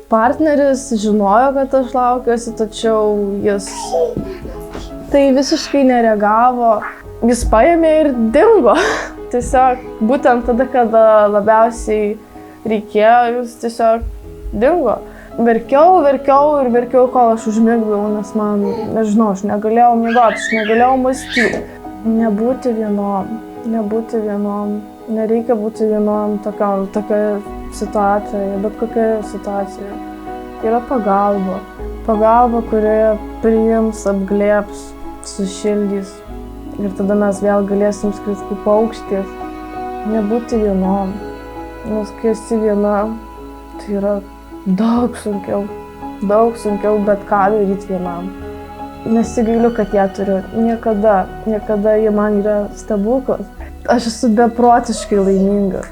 partneris žinojo, kad aš laukiuosi, tačiau jis tai visiškai nereagavo. Jis paėmė ir dingo. Tiesiog būtent tada, kada labiausiai reikėjo, jis tiesiog dingo. Verkiau, kol aš užmigdavau, nes man, nežinau, aš negalėjau miegoti, aš negalėjau mąstyti. Nebūti vienom, nereikia būti vienom tokioje situacijoje, bet kokioje situacijoje. Yra pagalba, kuri priims, apglėbs, sušildys. Ir tada mes vėl galėsim skristi kaip paukštis. Nebūti vienom. Nes kai esi viena, tai yra daug sunkiau, bet ką daryti vienam. Nesigailiu, kad ją turiu. Niekada ji man yra stebuklas. Aš esu beprotiškai laiminga.